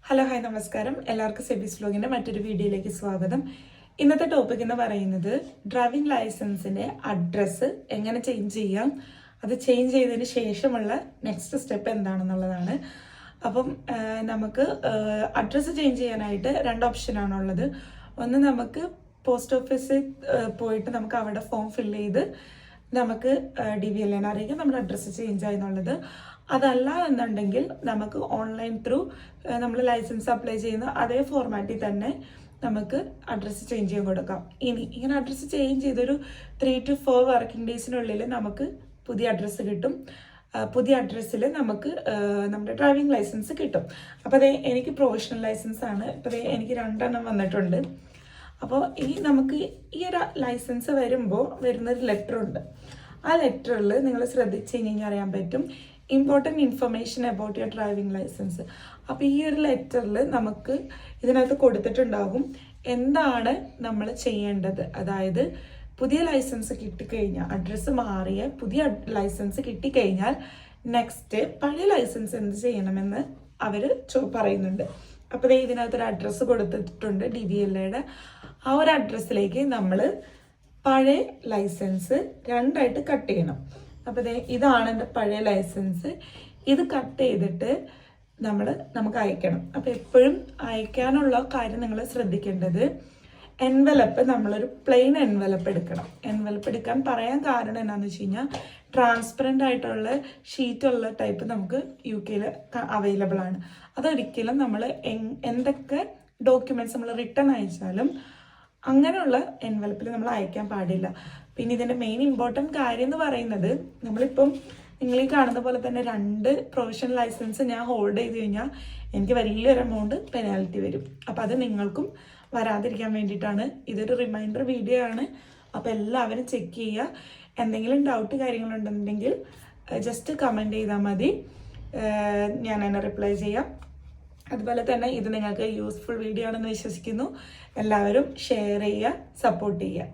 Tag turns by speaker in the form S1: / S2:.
S1: Hello hi നമസ്കാരം. എല്ലാവർക്കും സെബീസ് വ്ലോഗിൻ്റെ മറ്റൊരു വീഡിയോയിലേക്ക് സ്വാഗതം. ഇന്നത്തെ ടോപ്പിക് എന്ന് പറയുന്നത് ഡ്രൈവിംഗ് ലൈസൻസിൻ്റെ അഡ്രസ്സ് എങ്ങനെ ചേഞ്ച് ചെയ്യാം, അത് ചേഞ്ച് ചെയ്തതിന് ശേഷമുള്ള നെക്സ്റ്റ് സ്റ്റെപ്പ് എന്താണെന്നുള്ളതാണ്. അപ്പം നമുക്ക് അഡ്രസ്സ് ചേഞ്ച് ചെയ്യാനായിട്ട് രണ്ട് ഓപ്ഷനാണുള്ളത്. ഒന്ന്, നമുക്ക് പോസ്റ്റ് ഓഫീസിൽ പോയിട്ട് നമുക്ക് അവിടെ ഫോം ഫില്ല് ചെയ്ത് നമുക്ക് DVLN അറിയിക്കാം നമ്മുടെ അഡ്രസ്സ് ചേഞ്ച് ആയെന്നുള്ളത്. അതല്ല എന്നുണ്ടെങ്കിൽ നമുക്ക് ഓൺലൈൻ ത്രൂ നമ്മൾ ലൈസൻസ് അപ്ലൈ ചെയ്യുന്ന അതേ ഫോർമാറ്റിൽ തന്നെ നമുക്ക് അഡ്രസ്സ് ചേഞ്ച് ചെയ്യാൻ കൊടുക്കാം. ഇങ്ങനെ അഡ്രസ്സ് ചേഞ്ച് ചെയ്തൊരു 3 to 4 വർക്കിംഗ് ഡേയ്സിനുള്ളിൽ നമുക്ക് പുതിയ അഡ്രസ്സ് കിട്ടും. പുതിയ അഡ്രസ്സിൽ നമുക്ക് നമ്മുടെ ഡ്രൈവിംഗ് ലൈസൻസ് കിട്ടും. അപ്പോൾ അതേ എനിക്ക് പ്രൊഫഷണൽ ലൈസൻസ് ആണ്. ഇപ്പോൾ എനിക്ക് 2 എണ്ണം വന്നിട്ടുണ്ട്. അപ്പോൾ നമുക്ക് ഈ ഒരു ലൈസൻസ് വരുന്നൊരു ലെറ്റർ ഉണ്ട്. ആ ലെറ്ററിൽ നിങ്ങൾ ശ്രദ്ധിച്ച് കഴിഞ്ഞാൽ അറിയാൻ പറ്റും important information about your driving licence. അപ്പോൾ ഈ ഒരു ലെറ്ററിൽ നമുക്ക് ഇതിനകത്ത് കൊടുത്തിട്ടുണ്ടാകും എന്താണ് നമ്മൾ ചെയ്യേണ്ടത്. അതായത് പുതിയ ലൈസൻസ് കിട്ടിക്കഴിഞ്ഞാൽ, അഡ്രസ്സ് മാറിയ പുതിയ ലൈസൻസ് കിട്ടിക്കഴിഞ്ഞാൽ നെക്സ്റ്റ് പഴയ ലൈസൻസ് എന്ത് ചെയ്യണമെന്ന് അവർ പറയുന്നുണ്ട്. അപ്പോൾ ഇതിനകത്തൊരു അഡ്രസ്സ് കൊടുത്തിട്ടുണ്ട് DVLAയുടെ. ആ ഒരു അഡ്രസ്സിലേക്ക് നമ്മൾ പഴയ ലൈസൻസ് 2ആയിട്ട് കട്ട് ചെയ്യണം. അപ്പോൾ ഇതാണ് എൻ്റെ പഴയ ലൈസൻസ്. ഇത് കട്ട് ചെയ്തിട്ട് നമുക്ക് അയക്കണം. അപ്പോൾ എപ്പോഴും അയക്കാനുള്ള കാര്യം നിങ്ങൾ ശ്രദ്ധിക്കേണ്ടത്, എൻവലപ്പ് നമ്മളൊരു പ്ലെയിൻ എൻവലപ്പ് എടുക്കണം. എൻവലപ്പ് എടുക്കാൻ പറയാൻ കാരണം എന്താണെന്ന് വെച്ച് കഴിഞ്ഞാൽ ട്രാൻസ്പെറൻ്റ് ആയിട്ടുള്ള ഷീറ്റുള്ള ടൈപ്പ് നമുക്ക് UK അവൈലബിൾ ആണ്. അതൊരിക്കലും നമ്മൾ എന്തൊക്കെ ഡോക്യുമെൻറ്റ്സ് നമ്മൾ റിട്ടേൺ അയച്ചാലും അങ്ങനെയുള്ള എൻവലപ്പിൽ നമ്മൾ അയക്കാൻ പാടില്ല. പിന്നെ ഇതിൻ്റെ മെയിൻ ഇമ്പോർട്ടൻറ്റ് കാര്യം എന്ന് പറയുന്നത്, നമ്മളിപ്പം നിങ്ങൾ ഈ കാണുന്ന പോലെ തന്നെ 2 പ്രൊഫഷണൽ ലൈസൻസ് ഞാൻ ഹോൾഡ് ചെയ്ത് കഴിഞ്ഞാൽ എനിക്ക് വലിയൊരു എമൗണ്ട് പെനാൽറ്റി വരും. അപ്പോൾ അത് നിങ്ങൾക്കും വരാതിരിക്കാൻ വേണ്ടിയിട്ടാണ്. ഇതൊരു റിമൈൻഡർ വീഡിയോ ആണ്. അപ്പോൾ എല്ലാവരും ചെക്ക് ചെയ്യുക. എന്തെങ്കിലും ഡൗട്ട് കാര്യങ്ങളുണ്ടെന്നുണ്ടെങ്കിൽ ജസ്റ്റ് കമൻറ്റ് ചെയ്താൽ മതി, ഞാൻ അതിനെ റിപ്ലൈ ചെയ്യാം. അതുപോലെ തന്നെ ഇത് നിങ്ങൾക്ക് യൂസ്ഫുൾ വീഡിയോ ആണെന്ന് വിശ്വസിക്കുന്നു. എല്ലാവരും ഷെയർ ചെയ്യുക, സപ്പോർട്ട് ചെയ്യുക.